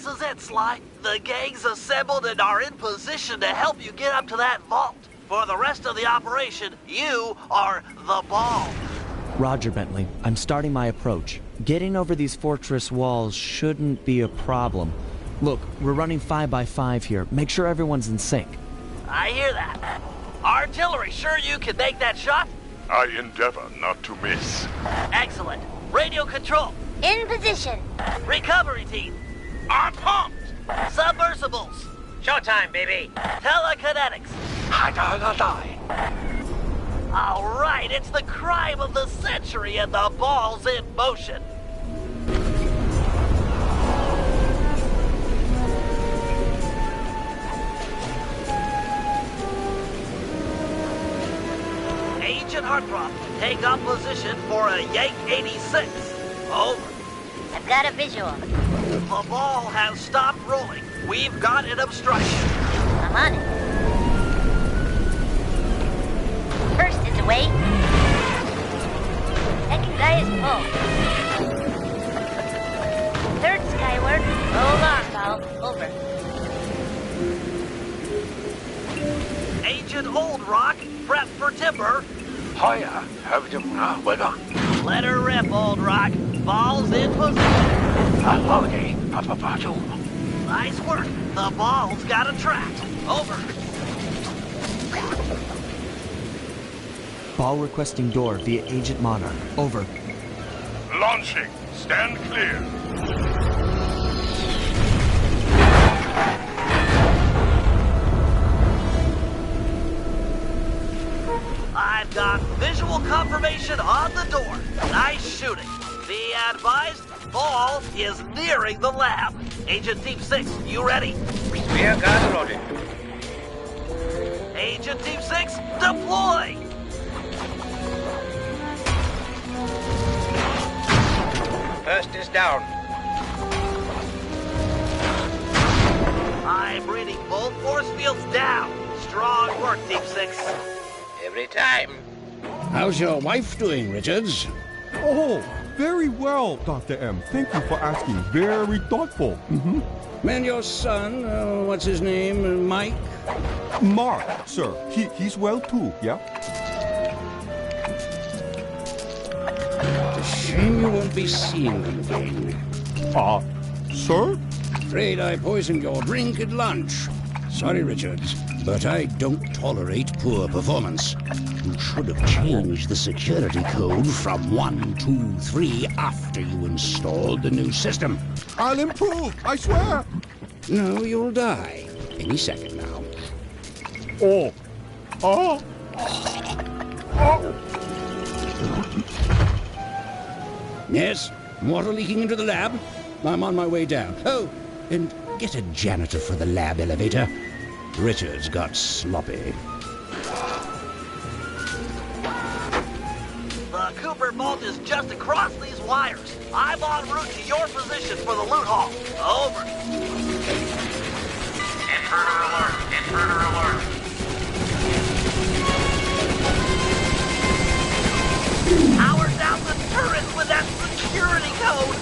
This is it, Sly. The gang's assembled and are in position to help you get up to that vault. For the rest of the operation, you are the ball. Roger, Bentley. I'm starting my approach. Getting over these fortress walls shouldn't be a problem. Look, we're running 5 by 5 here. Make sure everyone's in sync. I hear that. Artillery, sure you can make that shot? I endeavor not to miss. Excellent. Radio control. In position. Recovery team. I'm pumped! Submersibles. Showtime, baby! Telekinetics. All right, it's the crime of the century and the ball's in motion. Agent Heartthrob, take up position for a Yank 86. Over. I've got a visual. The ball has stopped rolling. We've got an obstruction. I'm on it. First is away. Second guy is pulled. Third skyward. Hold on, pal. Over. Agent Old Rock, prep for timber. Hiya, have you weather? Let her rip, Old Rock. Ball's in position. Okay, Papa. Nice work. The ball's got a track. Over. Ball requesting door via Agent Monarch. Over. Launching. Stand clear. I've got visual confirmation on the door. Nice shooting. Be advised, ball is nearing the lab. Agent Team 6, you ready? Rear guard loaded. Agent Team 6, deploy! First is down. I'm reading both force fields down. Strong work, Team 6. Every time. How's your wife doing, Richards? Oh, very well, Dr. M. Thank you for asking. Very thoughtful. And your son, what's his name, Mike? Mark, sir. He's well too, yeah? It's a shame you won't be seeing them again. Sir? Afraid I poisoned your drink at lunch. Sorry, Richards, but I don't tolerate poor performance. You should have changed the security code from 1, 2, 3 after you installed the new system. I'll improve, I swear. No, you'll die. Any second now. Yes? Water leaking into the lab? I'm on my way down. Oh, and get a janitor for the lab elevator. Richards got sloppy. The Cooper vault is just across these wires. I'm en route to your position for the loot haul. Over. Intruder alert! Intruder alert! Power down the turret with that security code.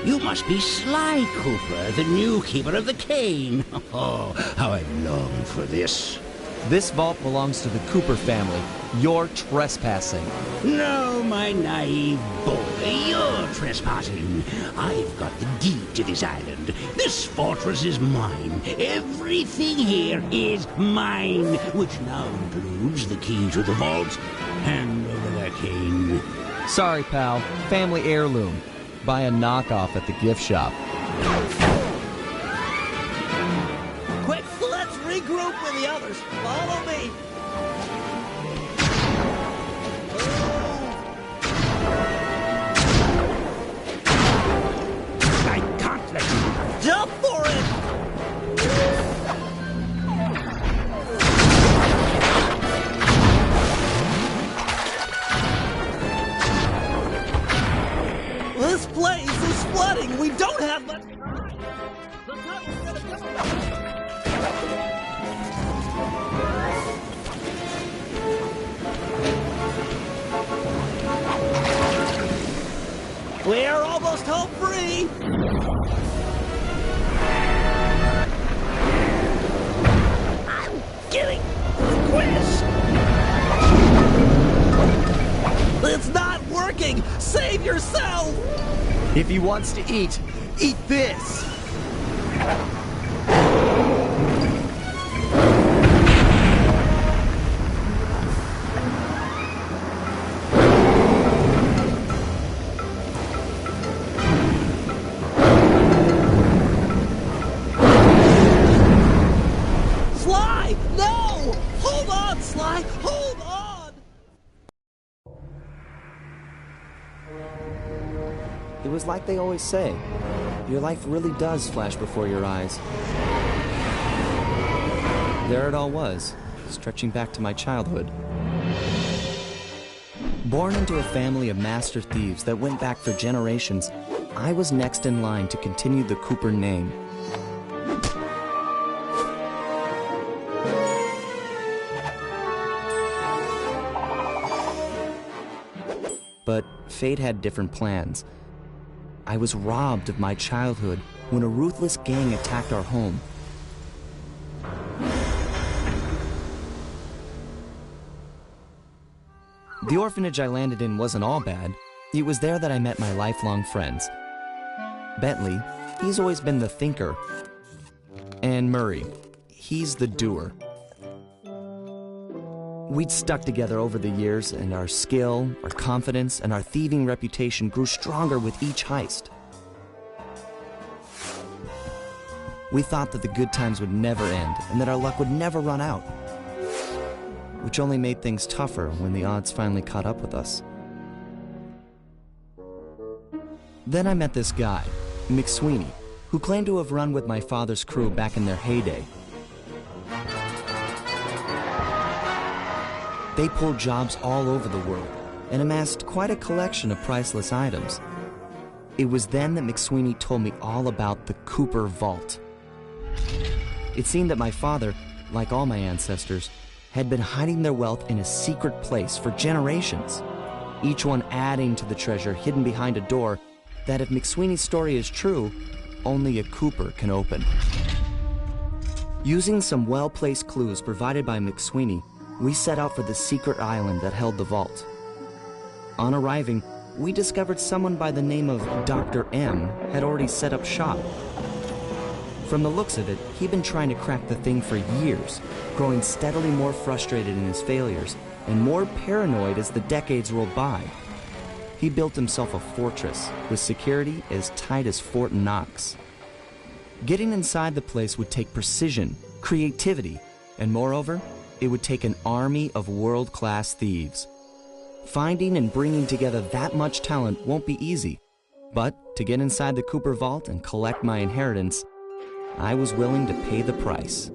You must be Sly Cooper, the new keeper of the cane. Oh, how I long for this. This vault belongs to the Cooper family. You're trespassing. No, my naive boy, you're trespassing. I've got the deed to this island. This fortress is mine. Everything here is mine, which now includes the key to the vault. Hand over that cane. Sorry, pal. Family heirloom. Buy a knockoff at the gift shop. Quick, let's regroup with the others. Follow me. I can't let you This place is flooding! We don't have much time! The tunnel's gonna go! We're almost home free! I'm getting squished! It's not working! Save yourself! If he wants to eat this! Sly! No! Hold on, Sly! Hold on! It was like they always say. Your life really does flash before your eyes. There it all was, stretching back to my childhood. Born into a family of master thieves that went back for generations, I was next in line to continue the Cooper name. But fate had different plans. I was robbed of my childhood when a ruthless gang attacked our home. The orphanage I landed in wasn't all bad. It was there that I met my lifelong friends. Bentley, he's always been the thinker. And Murray, he's the doer. We'd stuck together over the years, and our skill, our confidence, and our thieving reputation grew stronger with each heist. We thought that the good times would never end, and that our luck would never run out, which only made things tougher when the odds finally caught up with us. Then I met this guy, McSweeney, who claimed to have run with my father's crew back in their heyday. They pulled jobs all over the world and amassed quite a collection of priceless items. It was then that McSweeney told me all about the Cooper Vault. It seemed that my father, like all my ancestors, had been hiding their wealth in a secret place for generations, each one adding to the treasure hidden behind a door that, if McSweeney's story is true, only a Cooper can open. Using some well-placed clues provided by McSweeney, we set out for the secret island that held the vault. On arriving, we discovered someone by the name of Dr. M had already set up shop. From the looks of it, he'd been trying to crack the thing for years, growing steadily more frustrated in his failures and more paranoid as the decades rolled by. He built himself a fortress with security as tight as Fort Knox. Getting inside the place would take precision, creativity, and moreover, it would take an army of world-class thieves. Finding and bringing together that much talent won't be easy, but to get inside the Cooper Vault and collect my inheritance, I was willing to pay the price.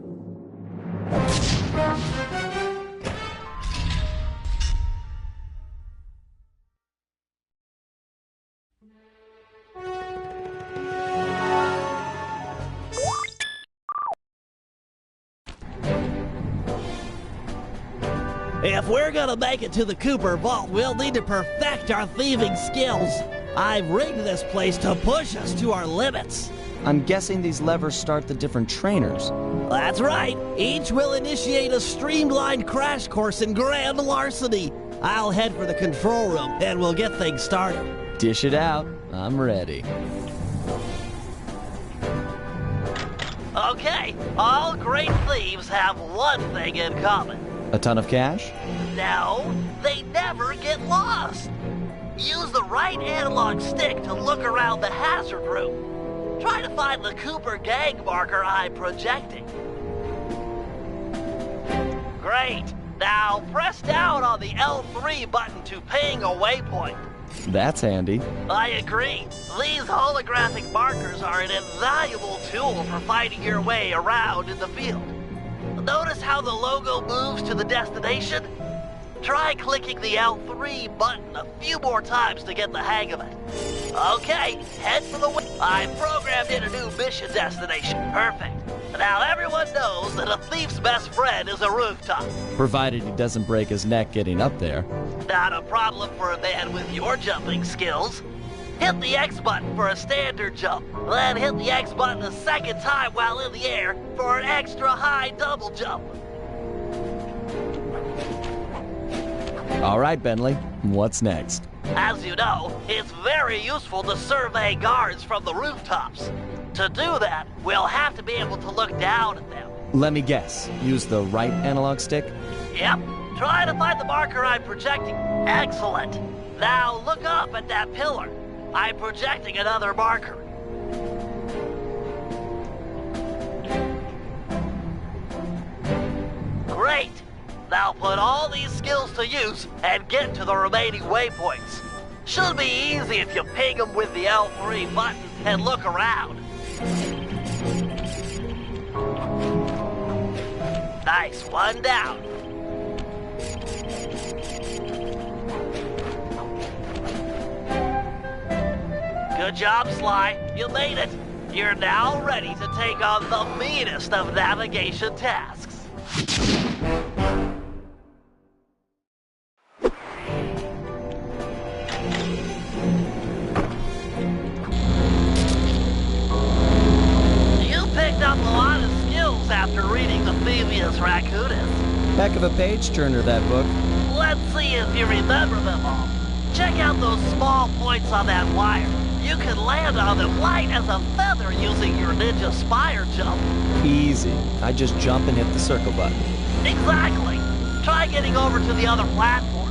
If we're gonna make it to the Cooper Vault, we'll need to perfect our thieving skills. I've rigged this place to push us to our limits. I'm guessing these levers start the different trainers. That's right. Each will initiate a streamlined crash course in grand larceny. I'll head for the control room, and we'll get things started. Dish it out. I'm ready. Okay, all great thieves have one thing in common. A ton of cash? No, they never get lost. Use the right analog stick to look around the hazard room. Try to find the Cooper gang marker I'm projecting. Great. Now press down on the L3 button to ping a waypoint. That's handy. I agree. These holographic markers are an invaluable tool for finding your way around in the field. Notice how the logo moves to the destination? Try clicking the L3 button a few more times to get the hang of it. Okay, head for the I programmed in a new mission destination. Perfect. Now everyone knows that a thief's best friend is a rooftop. Provided he doesn't break his neck getting up there. Not a problem for a man with your jumping skills. Hit the X button for a standard jump, then hit the X button a second time while in the air for an extra high double jump. All right, Bentley, what's next? As you know, it's very useful to survey guards from the rooftops. To do that, we'll have to be able to look down at them. Let me guess, use the right analog stick? Yep. Try to find the marker I'm projecting. Excellent. Now look up at that pillar. I'm projecting another marker. Great. Now put all these skills to use and get to the remaining waypoints. Should be easy if you ping them with the L3 button and look around. Nice, one down. Good job, Sly. You made it. You're now ready to take on the meanest of navigation tasks. You picked up a lot of skills after reading the Phoebius Raccoonus. Heck of a page-turner, that book. Let's see if you remember them all. Check out those small points on that wire. You can land on them light as a feather using your Ninja Spire jump. Easy. I just jump and hit the circle button. Exactly. Try getting over to the other platform.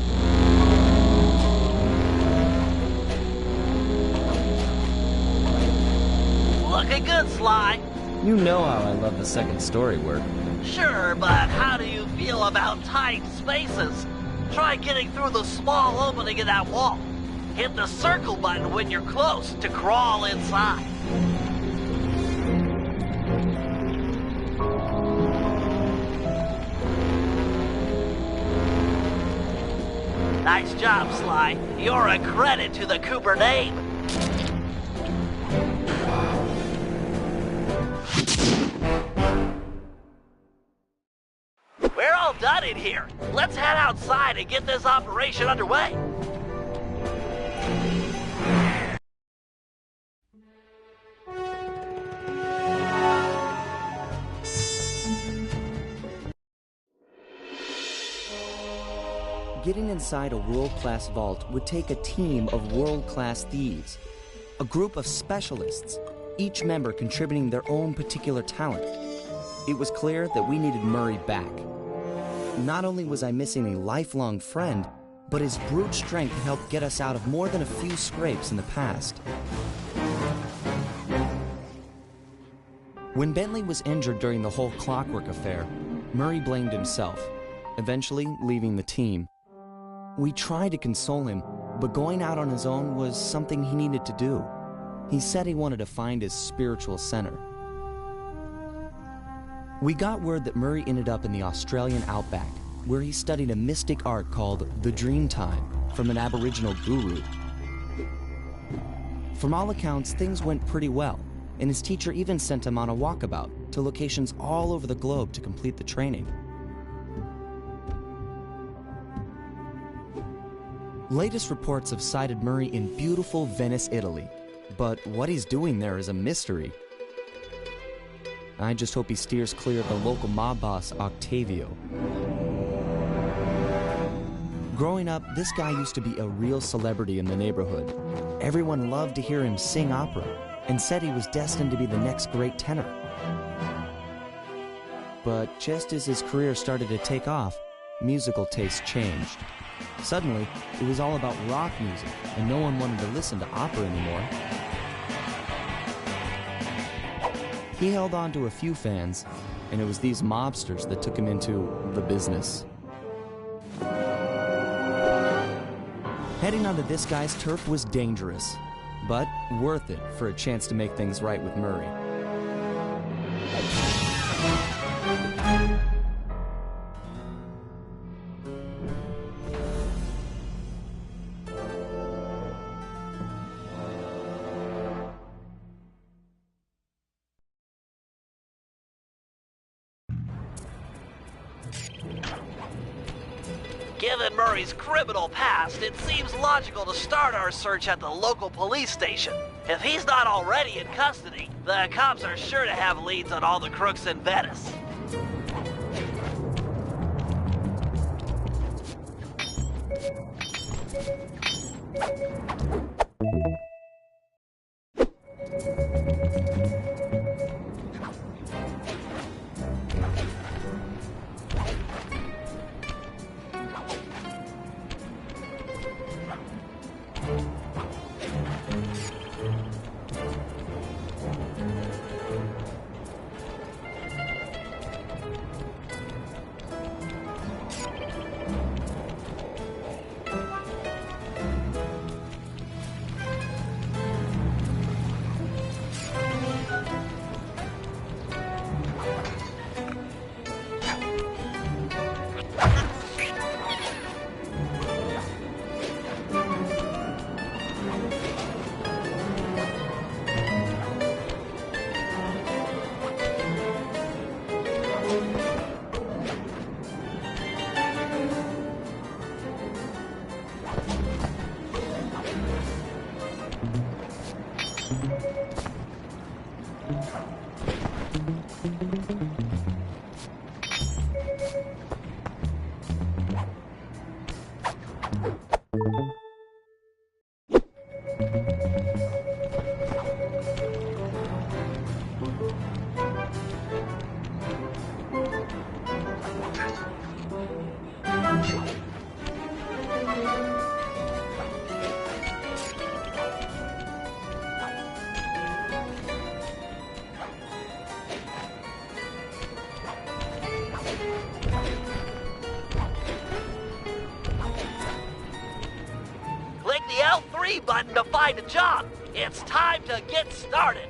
Looking good, Sly. You know how I love the second story work. Sure, but how do you feel about tight spaces? Try getting through the small opening in that wall. Hit the circle button when you're close to crawl inside. Nice job, Sly. You're a credit to the Cooper name. We're all done in here. Let's head outside and get this operation underway. Getting inside a world-class vault would take a team of world-class thieves, a group of specialists, each member contributing their own particular talent. It was clear that we needed Murray back. Not only was I missing a lifelong friend, but his brute strength helped get us out of more than a few scrapes in the past. When Bentley was injured during the whole Clockwork affair, Murray blamed himself, eventually leaving the team. We tried to console him, but going out on his own was something he needed to do. He said he wanted to find his spiritual center. We got word that Murray ended up in the Australian outback, where he studied a mystic art called the Dreamtime from an Aboriginal guru. From all accounts, things went pretty well, and his teacher even sent him on a walkabout to locations all over the globe to complete the training. Latest reports have cited Murray in beautiful Venice, Italy, but what he's doing there is a mystery. I just hope he steers clear of the local mob boss, Octavio. Growing up, this guy used to be a real celebrity in the neighborhood. Everyone loved to hear him sing opera and said he was destined to be the next great tenor. But just as his career started to take off, musical tastes changed. Suddenly, it was all about rock music, and no one wanted to listen to opera anymore. He held on to a few fans, and it was these mobsters that took him into the business. Heading onto this guy's turf was dangerous, but worth it for a chance to make things right with Murray. Given Murray's criminal past, it seems logical to start our search at the local police station. If he's not already in custody, the cops are sure to have leads on all the crooks in Venice. Click the L3 button to find a job. It's time to get started.